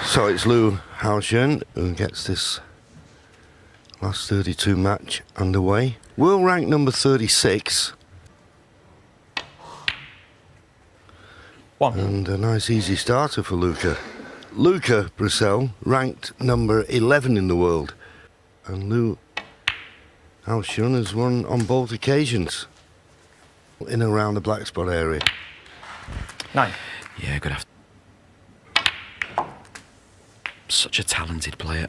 So it's Haotian who gets this last 32 match underway. World rank number 36. And a nice easy starter for Luca. Luca Brecel, ranked number 11 in the world. And Haotian has won on both occasions in and around the black spot area. 9. Yeah, good afternoon. Such a talented player.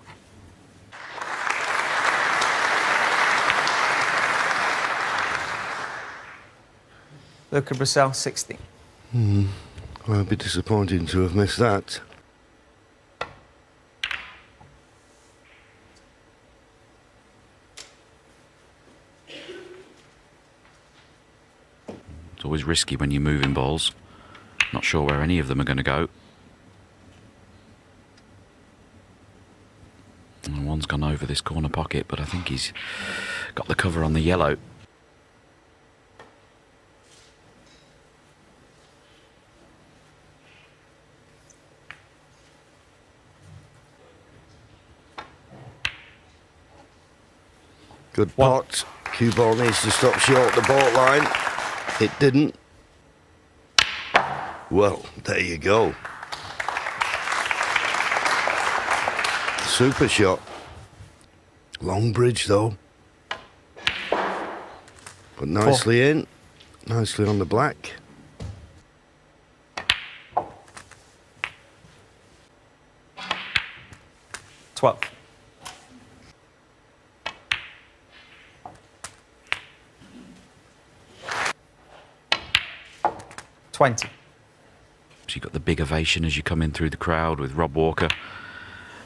Luca brecel, 60. Well, it'd be disappointing to have missed that. It's always risky when you're moving balls. Not sure where any of them are going to go. And one's gone over this corner pocket, but I think he's got the cover on the yellow. Good pot. Cue ball needs to stop short the baulk line. It didn't. Well, there you go. Super shot. Long bridge though. But nicely in. Nicely on the black. $12. $20. So you've got the big ovation as you come in through the crowd with Rob Walker.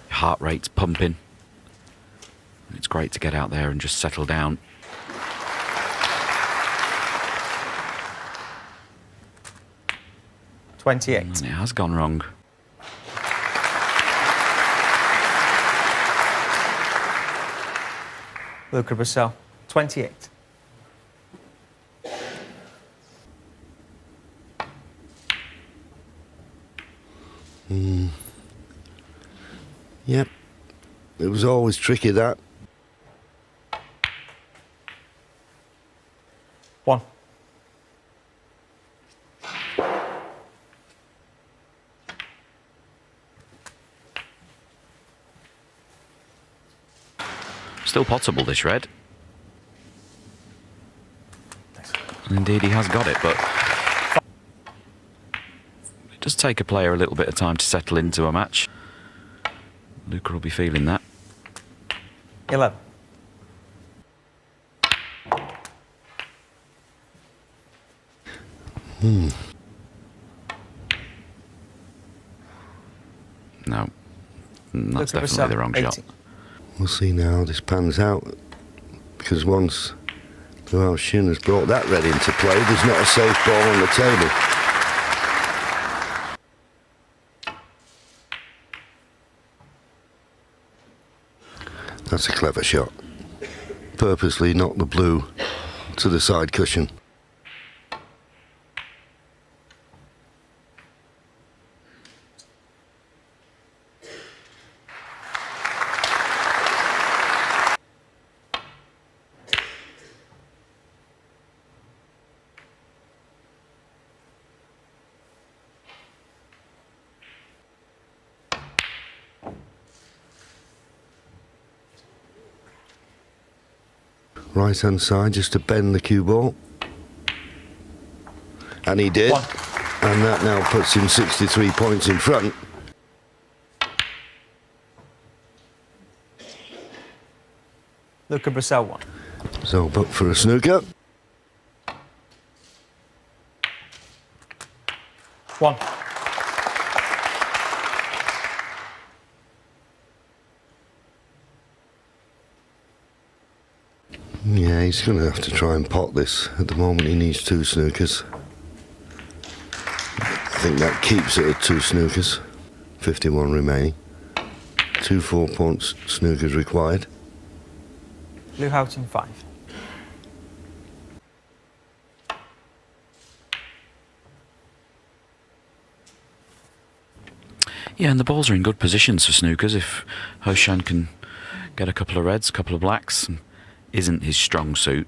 Your heart rate's pumping. It's great to get out there and just settle down. $28. And it has gone wrong. Luca brecel, 28. Yep. It was always tricky, that. 1. Still potable, this red. And indeed, he has got it, but it does take a player a little bit of time to settle into a match. Luca will be feeling that. 11. No, that's Luca definitely brecel, the wrong 18. shot. We'll see now how this pans out. Because once Haotian has brought that red into play, there's not a safe ball on the table. That's a clever shot. Purposely knocked the blue to the side cushion. Right hand side just to bend the cue ball. And he did. 1. And that now puts him 63 points in front. Luca brecel, 1. So, but for a snooker. 1. Yeah, he's going to have to try and pot this. At the moment, he needs 2 snookers. I think that keeps it at 2 snookers. 51 remaining. 2 4-point snookers required. Haotian, 5. Yeah, and the balls are in good positions for snookers. If Haotian can get a couple of reds, a couple of blacks, and isn't his strong suit,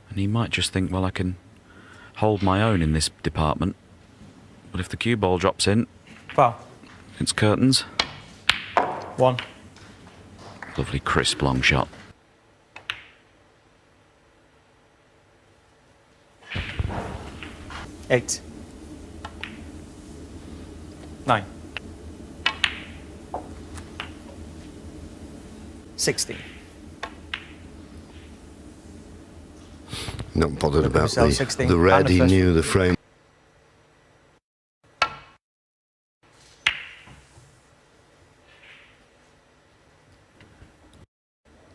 and he might just think, well, I can hold my own in this department. But if the cue ball drops in, Foul. it's curtains. 1. Lovely crisp long shot. Eight. 9. 16. Not bothered Luca about brecel, 16. the red. And the He first. knew the frame.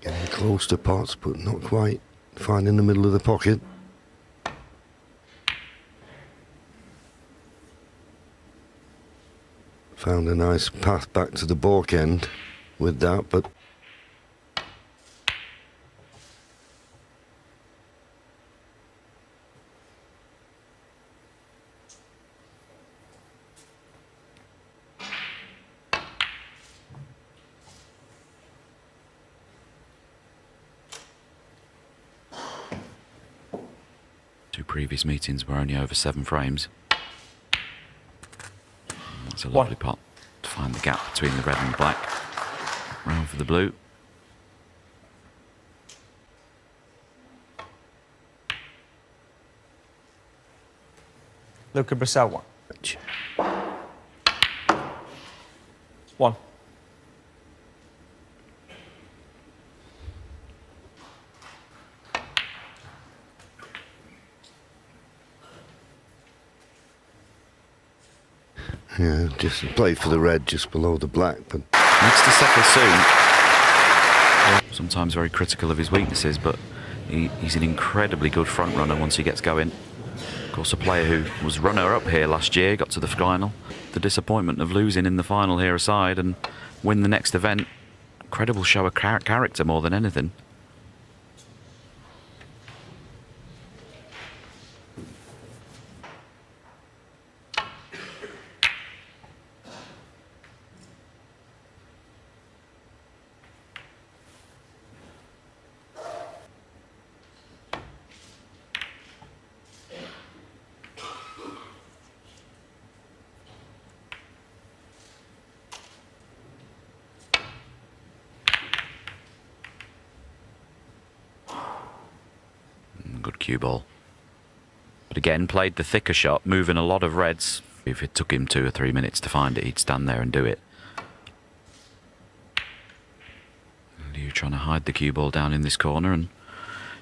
Getting close to pots, but not quite. Finding the middle of the pocket. Found a nice path back to the balk end with that, but Two previous meetings were only over 7 frames. That's a 1. lovely pot to find the gap between the red and the black. Round for the blue. Luca brecel, 1. 1. yeah, just played for the red just below the black, but Needs to settle soon. Sometimes very critical of his weaknesses, but he's an incredibly good front runner once he gets going. Of course, a player who was runner-up here last year, got to the final. The disappointment of losing in the final here aside and win the next event. Incredible show of character more than anything. Good cue ball. But again, played the thicker shot, moving a lot of reds. If it took him 2 or 3 minutes to find it, he'd stand there and do it. Liu trying to hide the cue ball down in this corner, and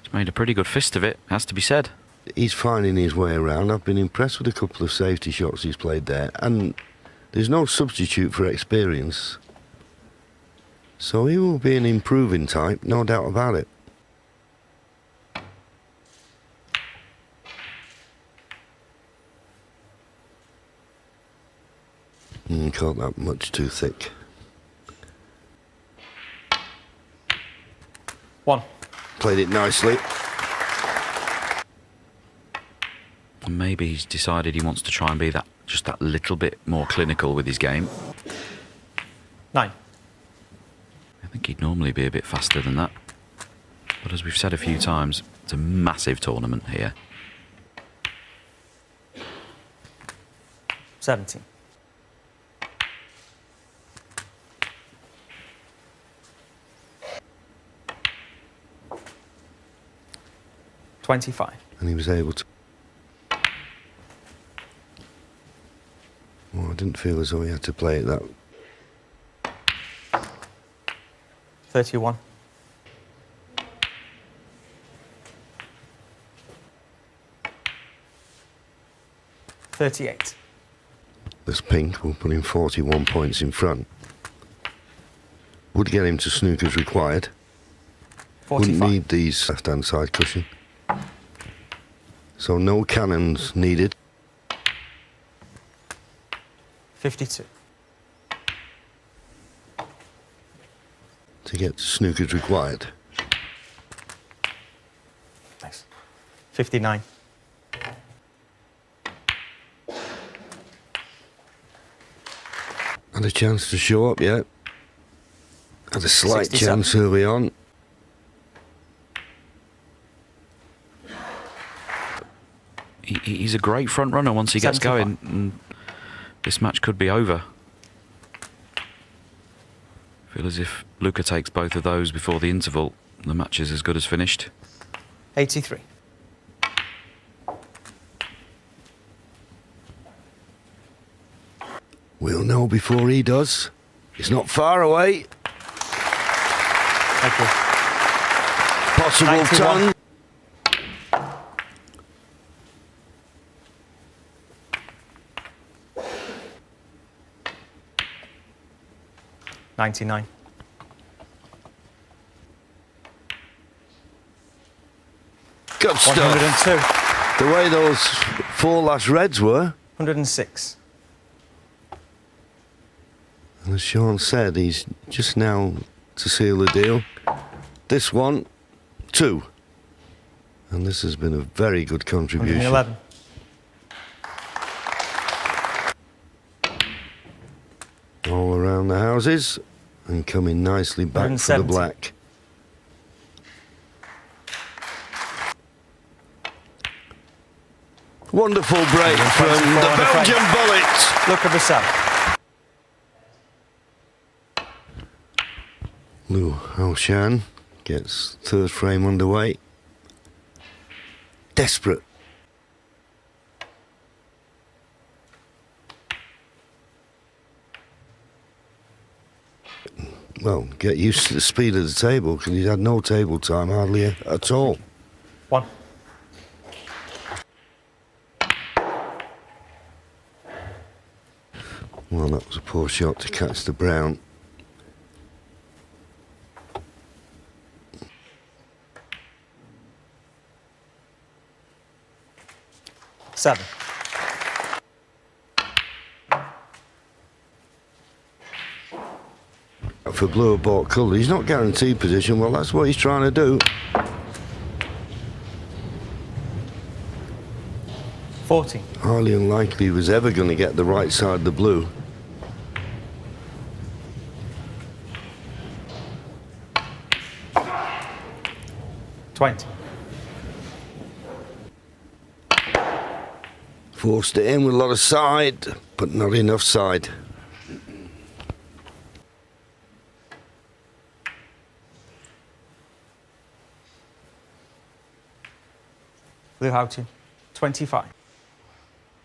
he's made a pretty good fist of it, has to be said. he's finding his way around. I've been impressed with a couple of safety shots he's played there, and there's no substitute for experience. So he will be an improving type, no doubt about it. Caught that much too thick. 1. Played it nicely. And maybe he's decided he wants to try and be just that little bit more clinical with his game. 9. I think he'd normally be a bit faster than that. But as we've said a few times, it's a massive tournament here. 17. 25. And he was able to... Well, I didn't feel as though he had to play it that... 31. 38. This pink will put him 41 points in front. Would get him to snookers required. 45. Wouldn't need these left-hand side cushion. So no cannons needed. 52. To get to snookers required. Nice. 59. had a chance to show up yet. Had a slight 67. chance early on. He's a great front runner once he gets 75. going. And this match could be over. Feel as if Luca takes both of those before the interval. The match is as good as finished. 83. We'll know before he does. He's not far away. Thank you. Possible 91. ton. $99. Good stuff. 102. The way those four last reds were. 106. And as Sean said, he's just now to seal the deal. This one, 2. And this has been a very good contribution. 111. All around the houses and coming nicely back for the 170. black. Wonderful break from the 124 on the front. Belgian bullet. Luca brecel. Haotian gets third frame underway. Desperate. Well, get used to the speed of the table because he's had no table time hardly at all. 1. Well, that was a poor shot to catch the brown. Seven. For blue or bought colour, he's not guaranteed position. Well, that's what he's trying to do. 40. Highly unlikely he was ever going to get the right side of the blue. $20. Forced it in with a lot of side, but not enough side. Blue Haotian. 25.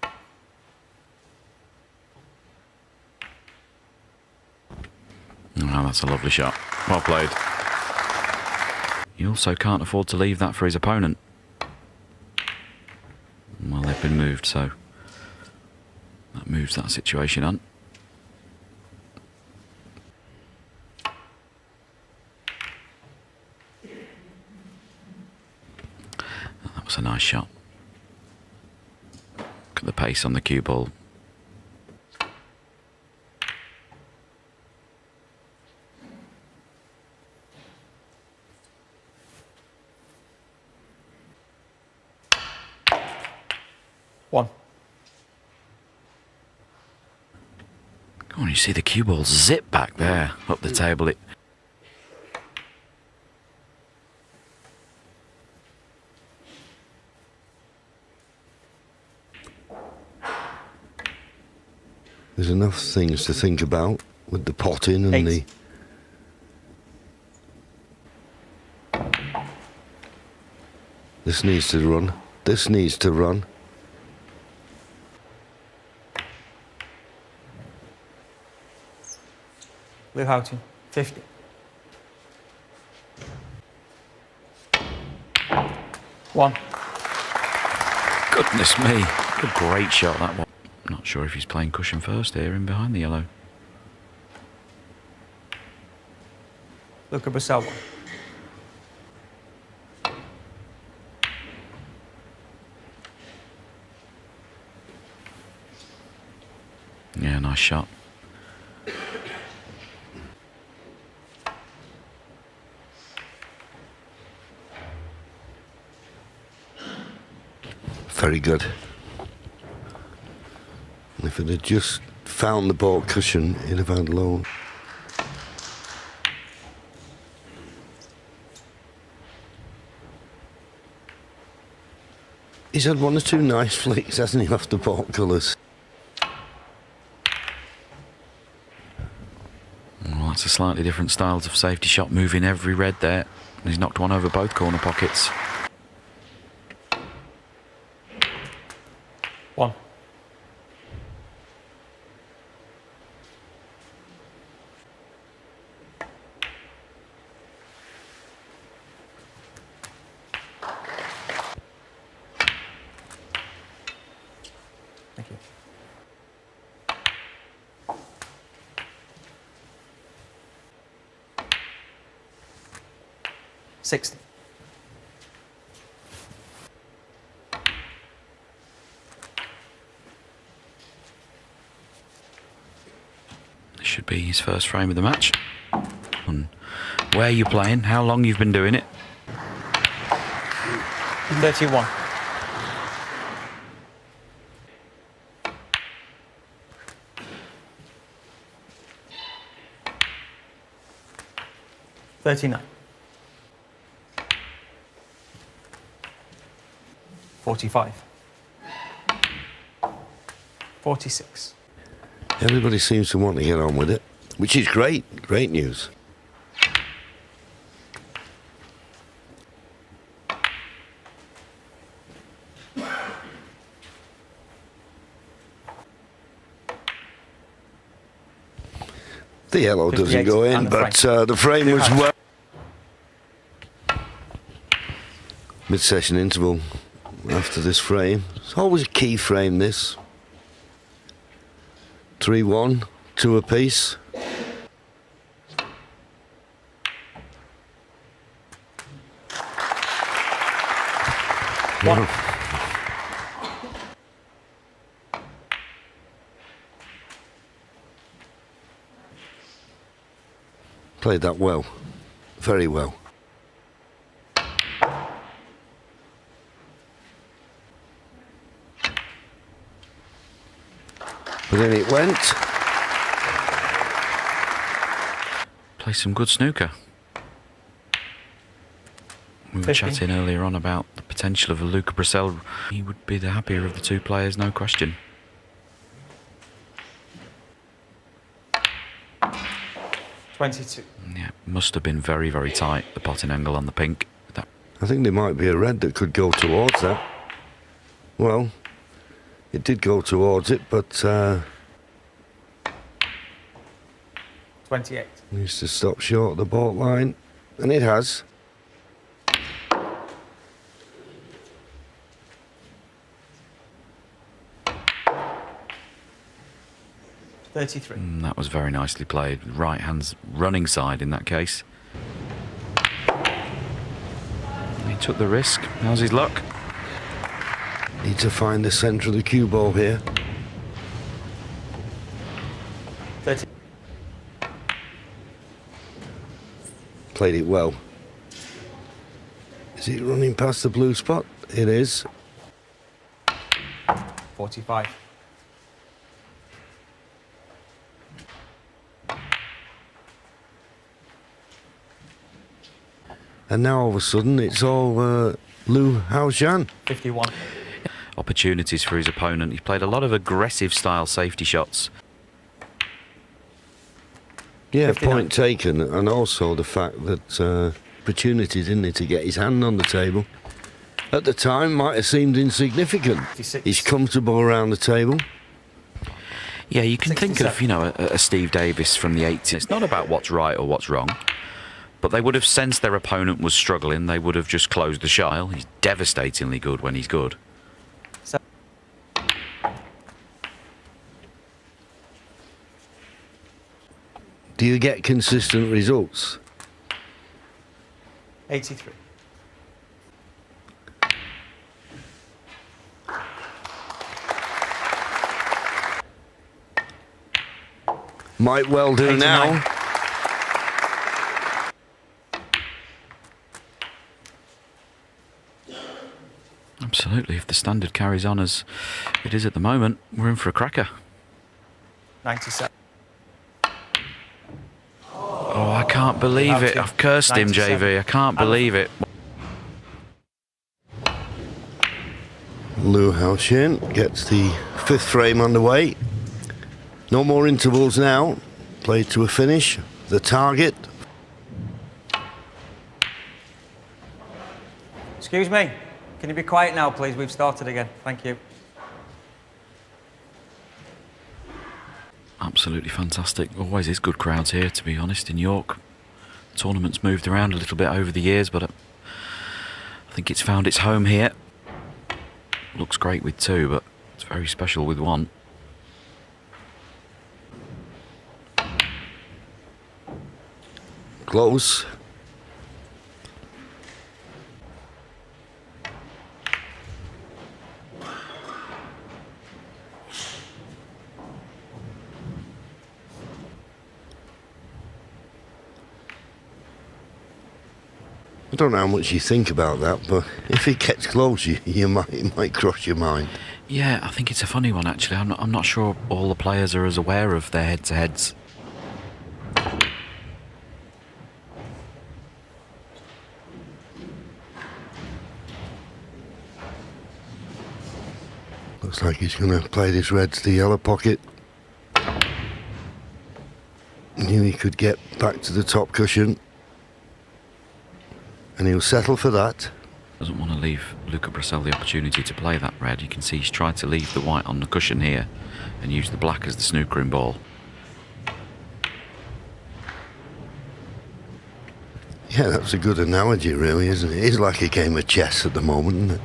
Oh, that's a lovely shot. Well played. He also can't afford to leave that for his opponent. Well, they've been moved, so that moves that situation on. That was a nice shot. Look at the pace on the cue ball. One. Go on, you see the cue ball zip back there up the table. There's enough things to think about with the potting and 8. This needs to run. This needs to run. Blue Haotian. 50. One. Goodness me, what a great shot that one. Not sure if he's playing cushion first here in behind the yellow. Luca brecel. 1. Yeah, nice shot. Very good. And if it had just found the ball cushion, he'd have had low. He's had one or two nice flicks, hasn't he, off the ball colours? Well, that's a slightly different style of safety shot, moving every red there. He's knocked one over both corner pockets. 1. Thank you. 60. This should be his first frame of the match. And where you playing, how long you've been doing it. 31. $39. 45. 46. Everybody seems to want to get on with it, which is great. Great news. The yellow doesn't go in, but the frame was well. Mid-session interval after this frame. It's always a key frame, this. 3-1, 2 apiece. One. Played that well. Very well. But in it went. Play some good snooker. We were 50. chatting earlier on about the potential of a Luca brecel. He would be the happier of the two players, no question. 22. Yeah, must have been very, very tight, the potting angle on the pink. That I think there might be a red that could go towards that. Well, it did go towards it, but 28. needs to stop short of the baulk line, and it has. that was very nicely played. Right hand's running side in that case. He took the risk. How's his luck? Need to find the centre of the cue ball here. 30. Played it well. Is it running past the blue spot? It is. 45. And now all of a sudden it's all Lu Haotian. 51. Opportunities for his opponent. He played a lot of aggressive style safety shots. Yeah, 59. point taken, and also the fact that opportunities in there to get his hand on the table at the time might have seemed insignificant. 56. He's comfortable around the table. Yeah, you can think of, 67. you know, a Steve Davis from the 80s. It's not about what's right or what's wrong, but they would have sensed their opponent was struggling. They would have just closed the shot. He's devastatingly good when he's good. Do you get consistent results? 83. Might well do 89. now. Absolutely. If the standard carries on as it is at the moment, we're in for a cracker. 97. Oh, I can't believe it. I've cursed him, 97. JV. I can't believe it. Lou Haotian gets the fifth frame underway. No more intervals now. Played to a finish. The target. Excuse me. Can you be quiet now, please? We've started again. Thank you. Absolutely fantastic. Always is good crowds here, to be honest, in York. The tournament's moved around a little bit over the years, but I think it's found its home here. Looks great with two, but it's very special with one. Close. I don't know how much you think about that, but if it gets close, it might cross your mind. Yeah, I think it's a funny one, actually. I'm not sure all the players are as aware of their head-to-heads. Looks like he's going to play this red to the yellow pocket. Knew he could get back to the top cushion. And he'll settle for that. Doesn't want to leave Luca Brecel the opportunity to play that red. You can see he's tried to leave the white on the cushion here and use the black as the snookering ball. Yeah, that's a good analogy, really, isn't it? It's like a game of chess at the moment, isn't it?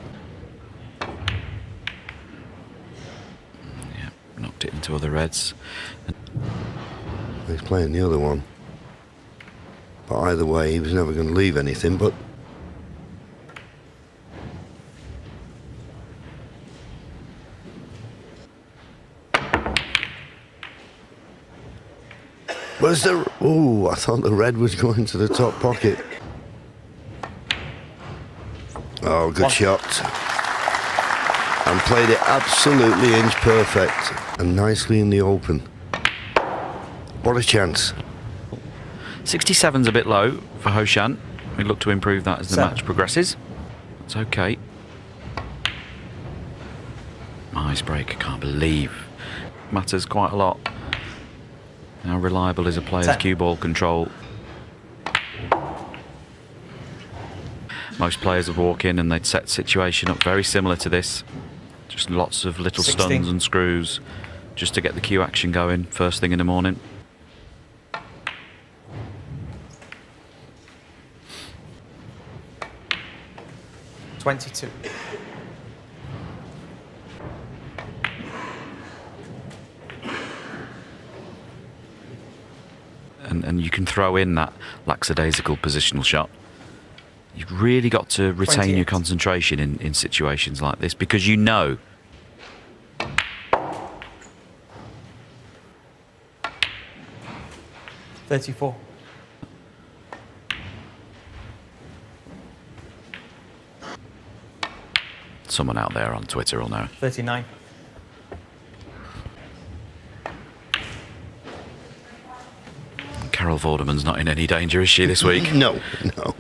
Yeah, knocked it into other reds. He's playing the other one. But either way, he was never going to leave anything, but... Where's the... Oh, I thought the red was going to the top pocket. Oh, good shot. And played it absolutely inch perfect and nicely in the open. What a chance. 67's a bit low for Haotian. We look to improve that as the match progresses. That's okay. Nice break, I can't believe. Matters quite a lot. How reliable is a player's cue ball control? Most players would walk in and they'd set the situation up very similar to this. Just lots of little 16. stuns and screws just to get the cue action going first thing in the morning. $22. And you can throw in that lackadaisical positional shot. You've really got to retain 28. your concentration in situations like this, because you know. $34. Someone out there on Twitter will know. 39. Carol Vorderman's not in any danger, is she, this week? No, no.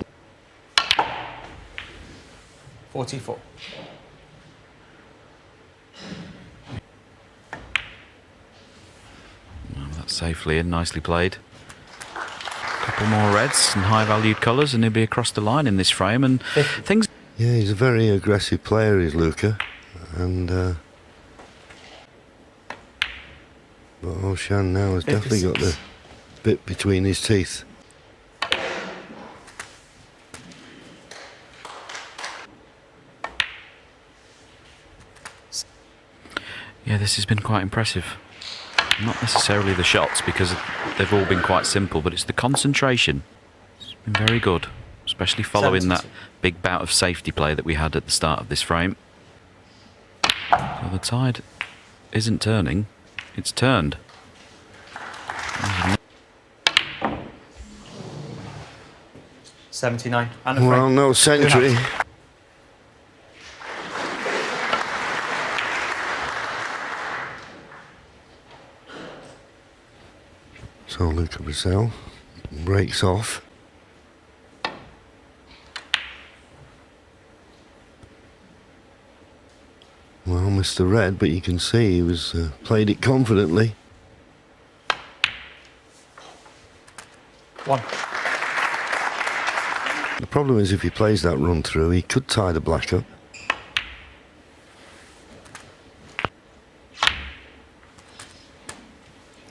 44. Well, that's safely in, nicely played. A couple more reds and high-valued colours, and he'll be across the line in this frame. And things. Yeah, he's a very aggressive player, is Luca. And but Haotian now has definitely got the bit between his teeth. Yeah, this has been quite impressive. Not necessarily the shots, because they've all been quite simple, but it's the concentration. It's been very good, especially following that big bout of safety play that we had at the start of this frame. So the tide isn't turning, it's turned. 79. And a frame. Well, no century. So Luca brecel breaks off. Well, Mr. Red, but you can see he was played it confidently. 1. The problem is if he plays that run through, he could tie the black up.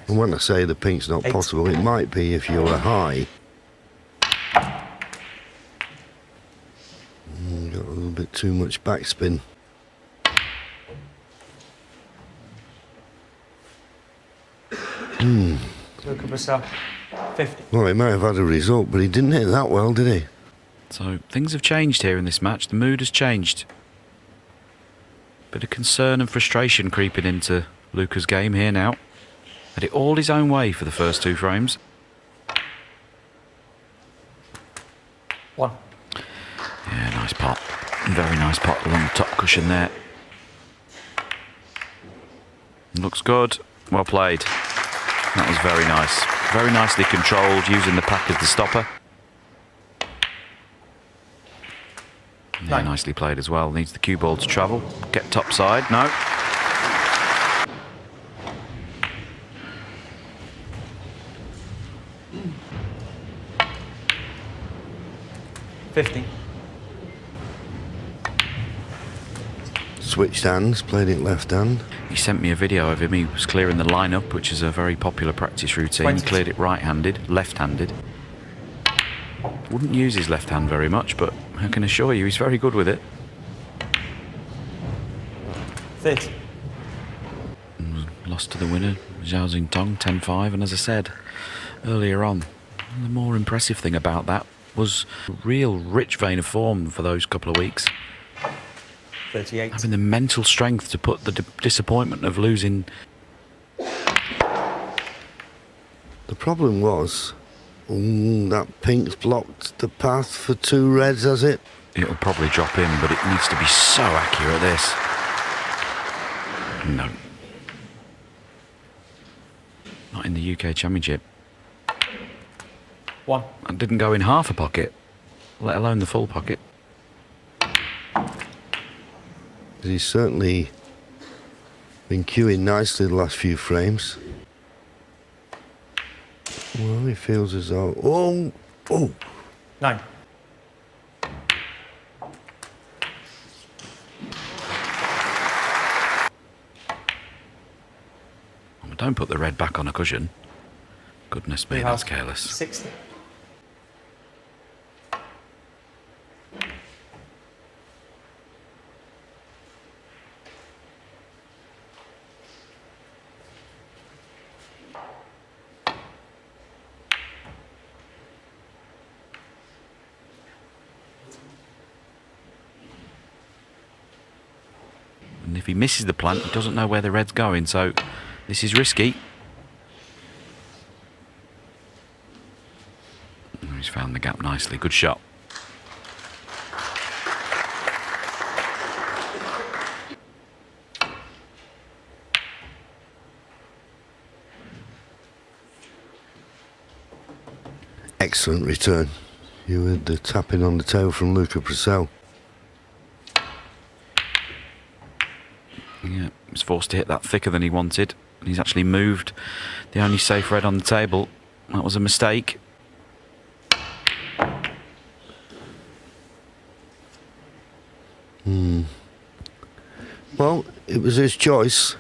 And when I say the pink's not 8. possible, it might be if you're a high. Got a little bit too much backspin. Luca brecel, 50. Well, he might have had a result, but he didn't hit that well, did he? So things have changed here in this match. The mood has changed. Bit of concern and frustration creeping into Luca's game here now. Had it all his own way for the first 2 frames. 1. Yeah, nice pot. Very nice pot along the top cushion there. Looks good. Well played. That was very nice. Very nicely controlled, using the pack as the stopper. Yeah, 9. nicely played as well. Needs the cue ball to travel. Get top side. No. $50. Switched hands, played it left hand. He sent me a video of him. He was clearing the lineup, which is a very popular practice routine. 20. He cleared it right-handed, left-handed. Wouldn't use his left hand very much, but I can assure you he's very good with it. 30. Lost to the winner, Zhao Xintong, 10-5. And as I said earlier on, the more impressive thing about that was a real rich vein of form for those couple of weeks. 38. Having the mental strength to put the disappointment of losing. The problem was, that pink's blocked the path for 2 reds, has it? It'll probably drop in, but it needs to be so accurate, this. No. Not in the UK Championship. 1. I didn't go in half a pocket, let alone the full pocket. He's certainly been queuing nicely the last few frames. Well, he feels as though... Oh! 9. Don't put the red back on a cushion. Goodness me, that's careless. 60. And if he misses the plant, he doesn't know where the red's going, so this is risky. He's found the gap nicely. Good shot. Excellent return. You heard the tapping on the tail from Luca brecel. Yeah, he was forced to hit that thicker than he wanted. And he's actually moved the only safe red on the table. That was a mistake. Well, it was his choice.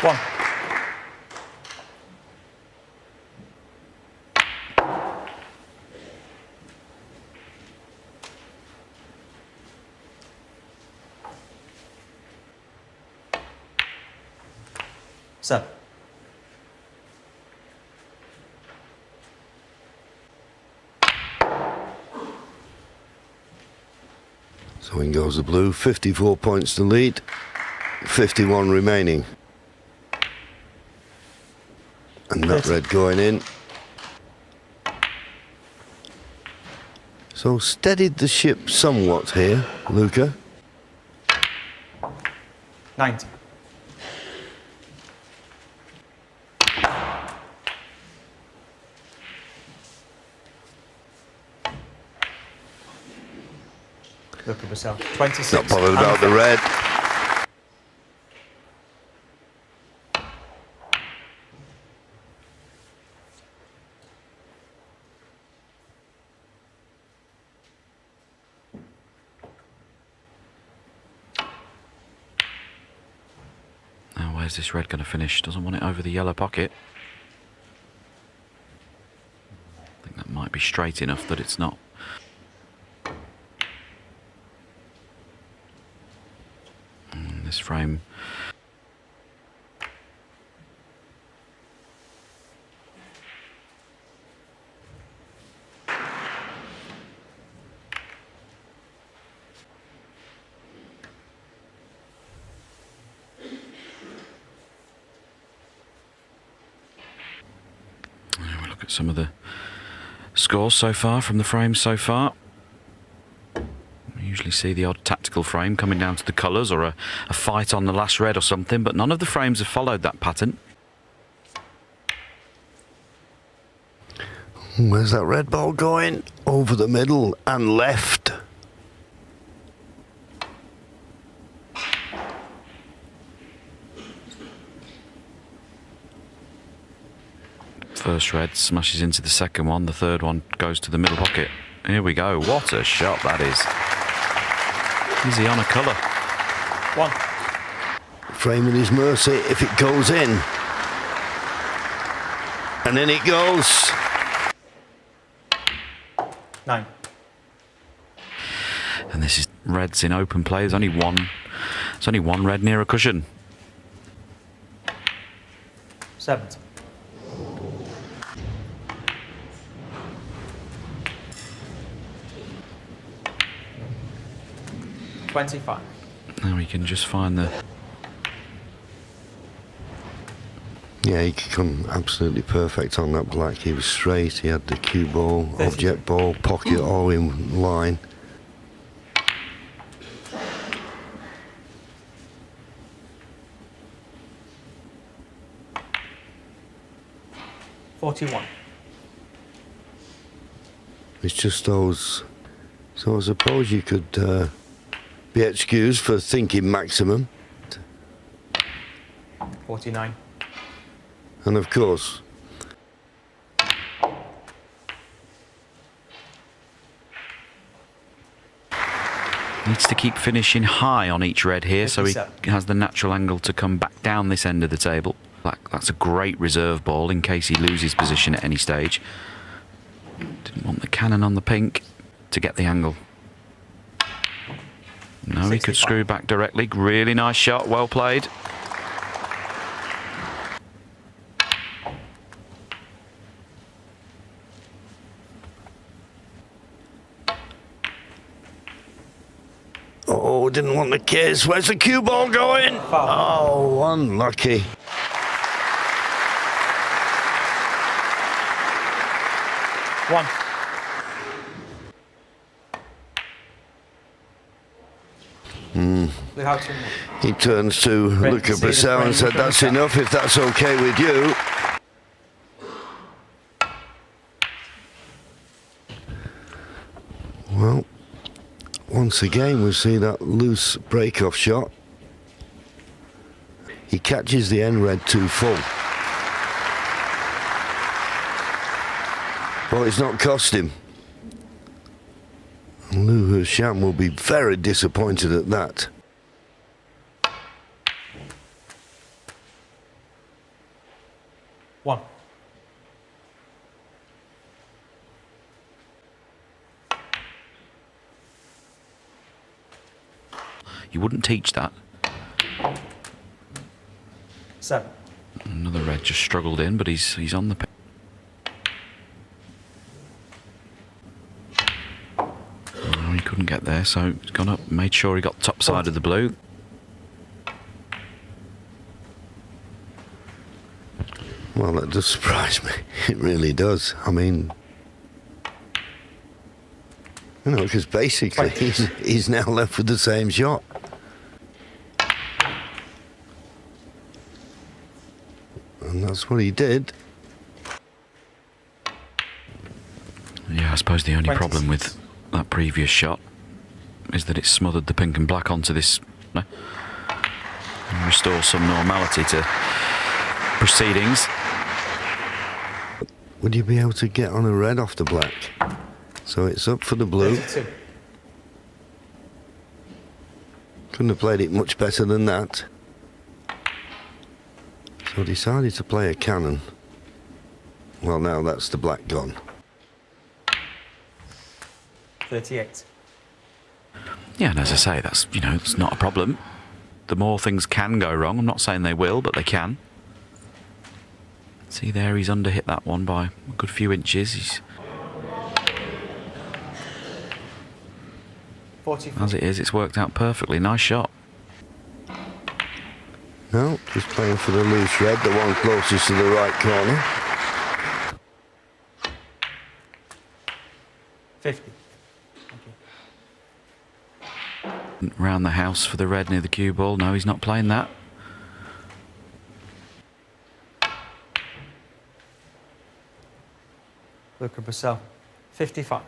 One. Seven. So in goes the blue, 54 points to lead, 51 remaining. And that red going in. So steadied the ship somewhat here, Luca. 90. Luca brecel. 26. Not bothered about the red. Now where's this red going to finish? Doesn't want it over the yellow pocket. I think that might be straight enough that it's not. This frame. We'll look at some of the scores so far from the frames so far. Usually see the odd tactical frame coming down to the colours or a fight on the last red or something, but none of the frames have followed that pattern. Where's that red ball going? Over the middle and left. First red smashes into the second one, the third one goes to the middle pocket. Here we go, what a shot that is. Is he on a colour? 1. Frame at his mercy if it goes in. And in it goes. 9. And this is reds in open play. There's only one red near a cushion. 70. 25. Now he can just find the... Yeah, he could come absolutely perfect on that black. He was straight, he had the cue ball, object ball, pocket all in line. $41. It's just those... So I suppose you could be excused for thinking maximum. 49. And of course... Needs to keep finishing high on each red here, 57. so he has the natural angle to come back down this end of the table. That's a great reserve ball in case he loses position at any stage. Didn't want the cannon on the pink to get the angle. No, 65. He could screw back directly. Really nice shot, well played. Oh, didn't want the kiss. Where's the cue ball going? Oh, unlucky. One. Haotian. He turns to Luca brecel and said, "That's enough if that's okay with you." Well, once again we see that loose break-off shot. He catches the end red too full. Well, it's not cost him. Haotian will be very disappointed at that. One. You wouldn't teach that. 7. Another red just struggled in, but he's on the pin. Oh, he couldn't get there, so he's gone up, made sure he got top side of the blue. Well, that does surprise me. It really does. I mean, you know, because basically he's now left with the same shot. That's what he did. Yeah, I suppose the only 26. problem with that previous shot is that it smothered the pink and black onto this, and restore some normality to proceedings. Would you be able to get on a red off the black? So it's up for the blue. 32. Couldn't have played it much better than that. So decided to play a cannon. Well, now that's the black gone. 38. Yeah, and as I say, that's, you know, it's not a problem. The more things can go wrong, I'm not saying they will, but they can. See there, he's under-hit that one by a good few inches. He's, 44. as it is, it's worked out perfectly. Nice shot. No, just playing for the loose red, the one closest to the right corner. 50. Round the house for the red near the cue ball. No, he's not playing that. Luca brecel. 55.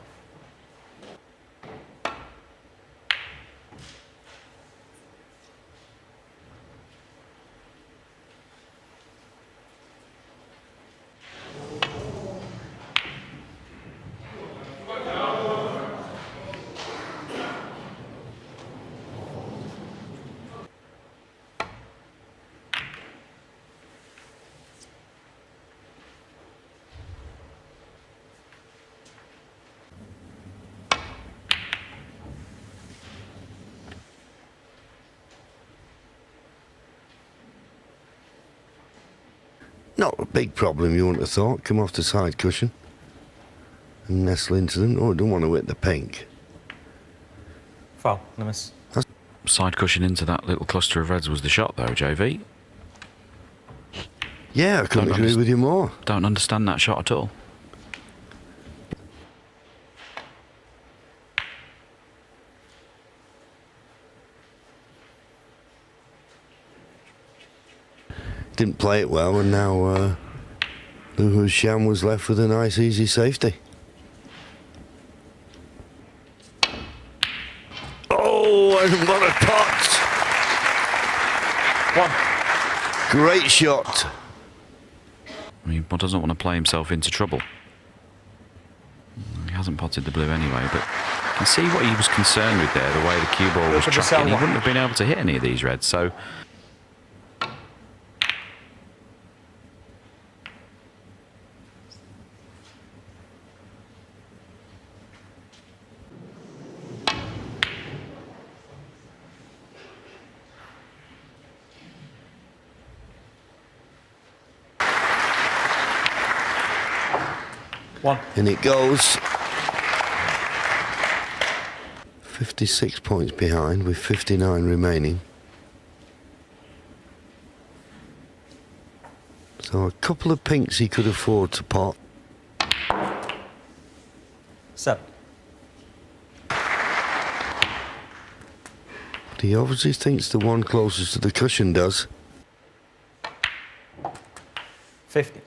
Not a big problem, you wouldn't have thought. Come off the side cushion and nestle into them. Oh, I don't want to hit the pink. Foul. No miss. Side cushion into that little cluster of reds was the shot, though, JV. Yeah, I couldn't Don't agree with you more. Don't understand that shot at all. Didn't play it well, and now Luca Sham was left with a nice, easy safety. Oh, and what a pot! 1. Great shot. I mean, one doesn't want to play himself into trouble. He hasn't potted the blue anyway, but you can see what he was concerned with there, the way the cue ball was Look at the tracking. He cell wouldn't have been able to hit any of these reds, so... And it goes. 56 points behind with 59 remaining. So a couple of pinks he could afford to pot. 7. But he obviously thinks the one closest to the cushion does. 50.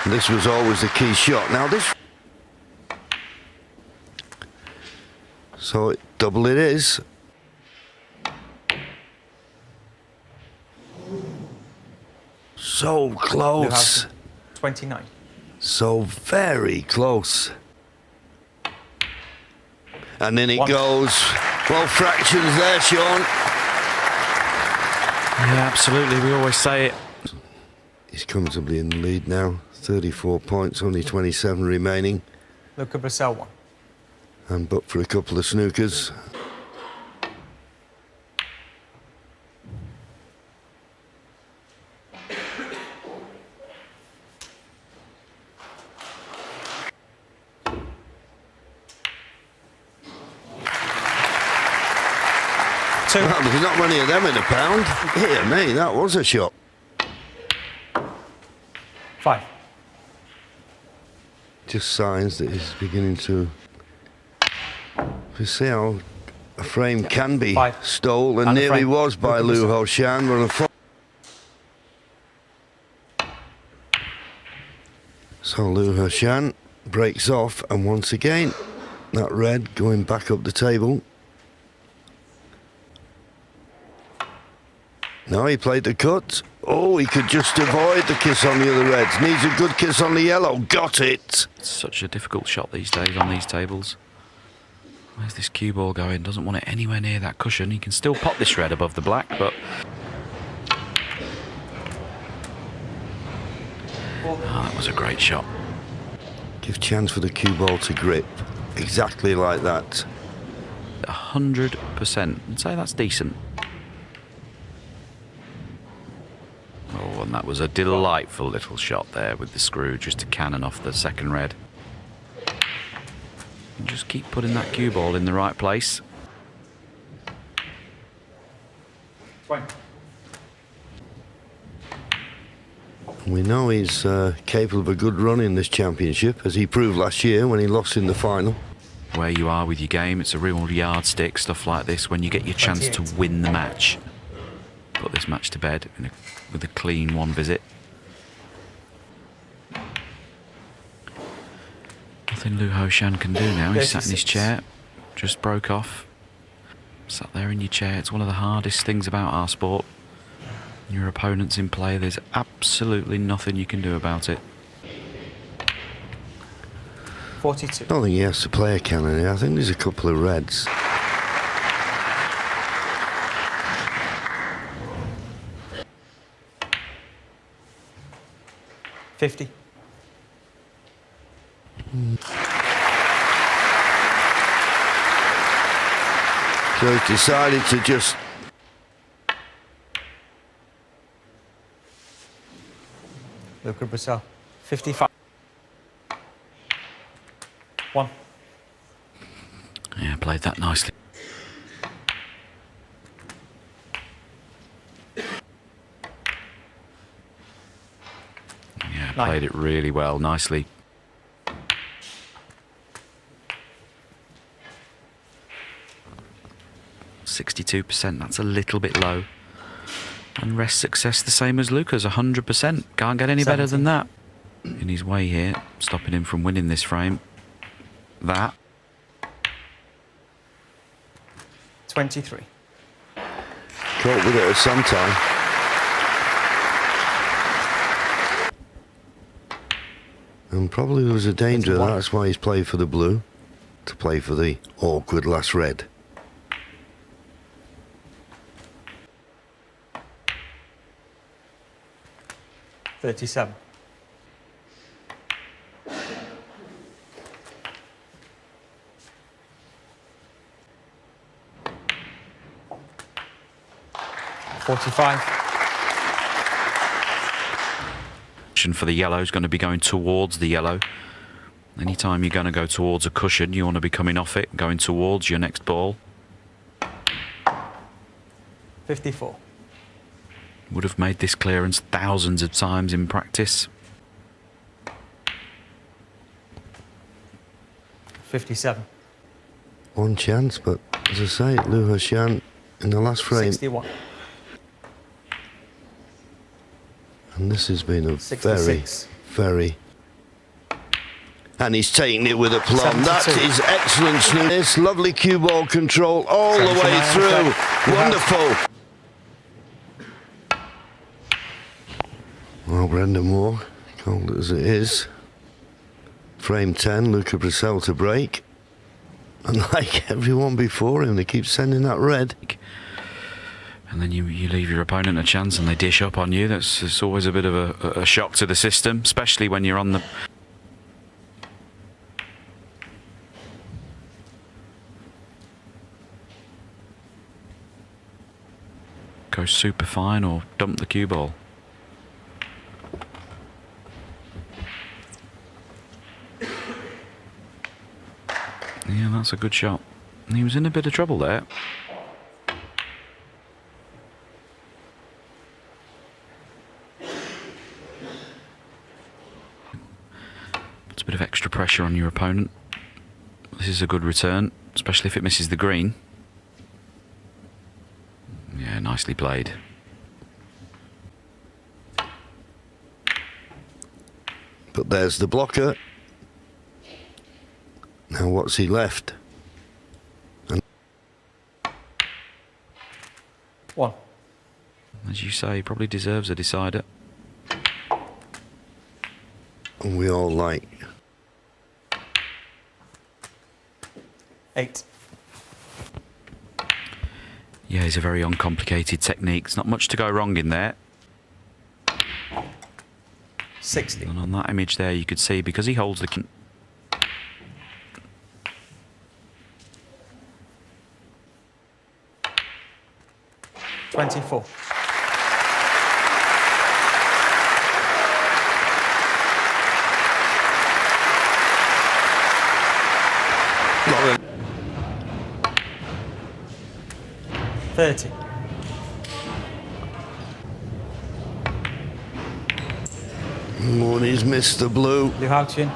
This was always the key shot. Now this... So double it is. So close. 29. So very close. And then it 1. goes. Well, fractions there, Sean. Yeah, absolutely. We always say it. He's comfortably in the lead now. 34 points, only 27 remaining. Luca brecel 1. And but for a couple of snookers. Well, there's not many of them in a pound. Dear me, that was a shot. 5. Just signs that he's beginning to You see how a frame can be Five. stole, and And a nearly frame. was by Luca Lou brecel. Haotian. Run a So Lou Haotian breaks off, and once again, that red going back up the table. No, he played the cut. Oh, he could just avoid the kiss on the other reds. Needs a good kiss on the yellow. Got it. It's such a difficult shot these days on these tables. Where's this cue ball going? Doesn't want it anywhere near that cushion. He can still pop this red above the black, but... Oh, that was a great shot. Give chance for the cue ball to grip. Exactly like that. 100%. I'd say that's decent. Oh, and that was a delightful little shot there with the screw, just to cannon off the second red. And just keep putting that cue ball in the right place. 20. We know he's capable of a good run in this championship, as he proved last year when he lost in the final. Where you are with your game, it's a real yardstick, stuff like this, when you get your chance to win the match. Put this match to bed with a clean one visit. Nothing Lou Haotian can do now. He's sat in his chair, just broke off. Sat there in your chair. It's one of the hardest things about our sport. Your opponent's in play, there's absolutely nothing you can do about it. 42. I don't think he has to play a cannon here. I think there's a couple of reds. $50. So he's decided to just... Luca brecel. 55. 1. Yeah, played that nicely. Yeah, played it really well, nicely. %62%, that's a little bit low. And rest success the same as Luca's, 100%. Can't get any better than that. In his way here, stopping him from winning this frame. That. 23. Caught with it at some time. And probably there was a danger of that. That's why he's played for the blue. To play for the awkward last red. $37. $45. For the yellow is going to be going towards the yellow. Anytime you're going to go towards a cushion, you want to be coming off it, going towards your next ball. 54. Would have made this clearance thousands of times in practice. 57. One chance, but as I say, Lou Haotian in the last frame. 61. And this has been a 66. very... And he's taking it with a plum. 72. That is excellent, Snooker. This lovely cue ball control all the way 79. through. Wonderful. Well, Brendan Moore, cold as it is. Frame 10, Luca brecel to break. And like everyone before him, they keep sending that red. And then you leave your opponent a chance and they dish up on you. It's always a bit of a shock to the system, especially when you're on the... Go super fine or dump the cue ball. Yeah, that's a good shot. And he was in a bit of trouble there. Puts a bit of extra pressure on your opponent. This is a good return. especially if it misses the green. Yeah, nicely played. But there's the blocker. Now what's he left? And 1. As you say, he probably deserves a decider. we all like. 8. Yeah, it's a very uncomplicated technique. There's not much to go wrong in there. 60. And on that image there, you could see, because he holds the... 24. Lauren. 30. Oh, he's missed the blue. Lou Haotian.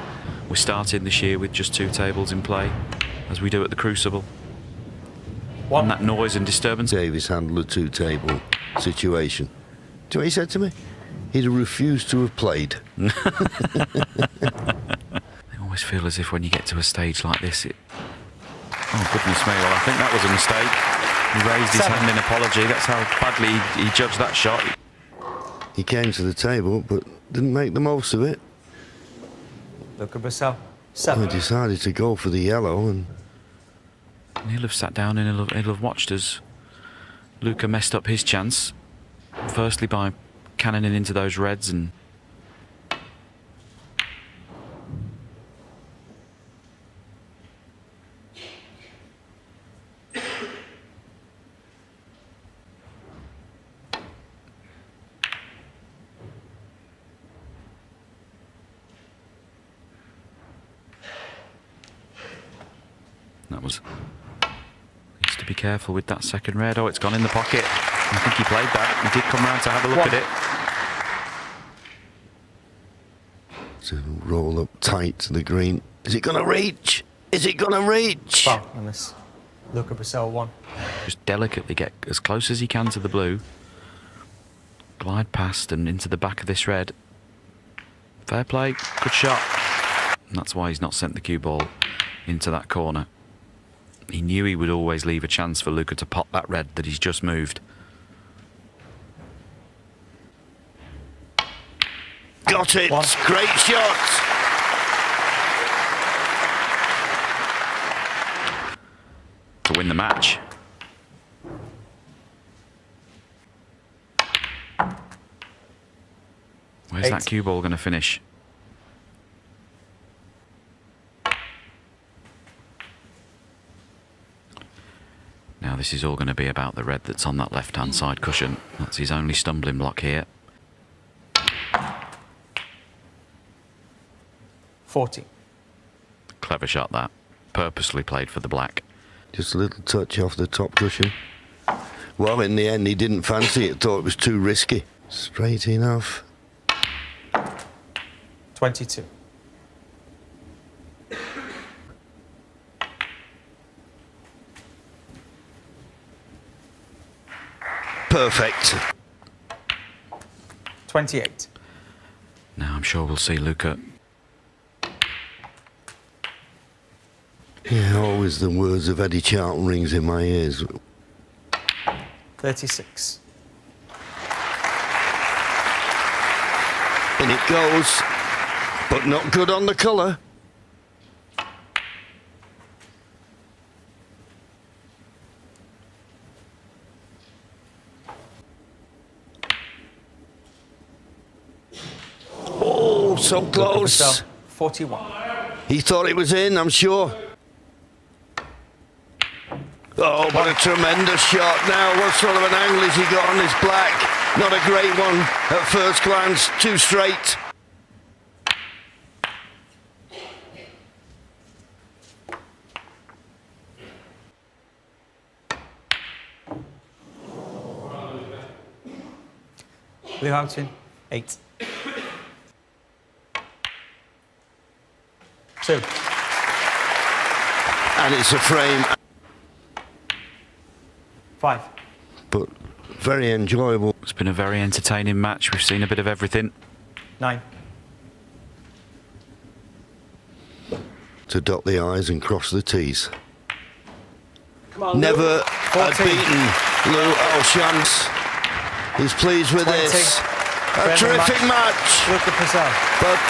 We're starting this year with just 2 tables in play, as we do at the Crucible. 1. And that noise and disturbance... Davis handled a 2-table situation. Do you know what he said to me? He'd have refused to have played. I always feel as if when you get to a stage like this, it... Oh, goodness me, well, I think that was a mistake. He raised his 7. hand in apology. That's how badly he judged that shot. He came to the table, but didn't make the most of it. Luca brecel. I 7. decided to go for the yellow, and And he'll have sat down and he'll have watched as Luca messed up his chance. Firstly by cannoning into those reds and... That was... Needs to be careful with that second red. Oh, it's gone in the pocket. I think he played that. He did come round to have a look at it. to roll up tight to the green. Is it going to reach? Is it going to reach? Foul on this. Luca brecel 1. Just delicately get as close as he can to the blue. Glide past and into the back of this red. Fair play. Good shot. And that's why he's not sent the cue ball into that corner. He knew he would always leave a chance for Luca to pot that red that he's just moved. Got it. 1. Great shot. To win the match. Where's 8. that cue ball going to finish? Now this is all going to be about the red that's on that left-hand side cushion. That's his only stumbling block here. 40. Clever shot that. Purposely played for the black. Just a little touch off the top cushion. Well, in the end, he didn't fancy it. Thought it was too risky. Straight enough. 22. Perfect. 28. Now I'm sure we'll see Luca. Yeah, always the words of Eddie Charlton rings in my ears. 36. In it goes, but not good on the colour. Oh, so Luca close. brecel 41. He thought it was in, I'm sure. Oh, what a tremendous shot now. What sort of an angle has he got on his black? Not a great one at first glance. Too straight. Lou Haotian 8. 2. and it's a frame. 5. But very enjoyable. It's been a very entertaining match. We've seen a bit of everything. 9. To dot the I's and cross the T's. Come on, Never Luke. had 14. beaten Lou Haotian. He's pleased with 20. this. A Friendly terrific match. Luca brecel. But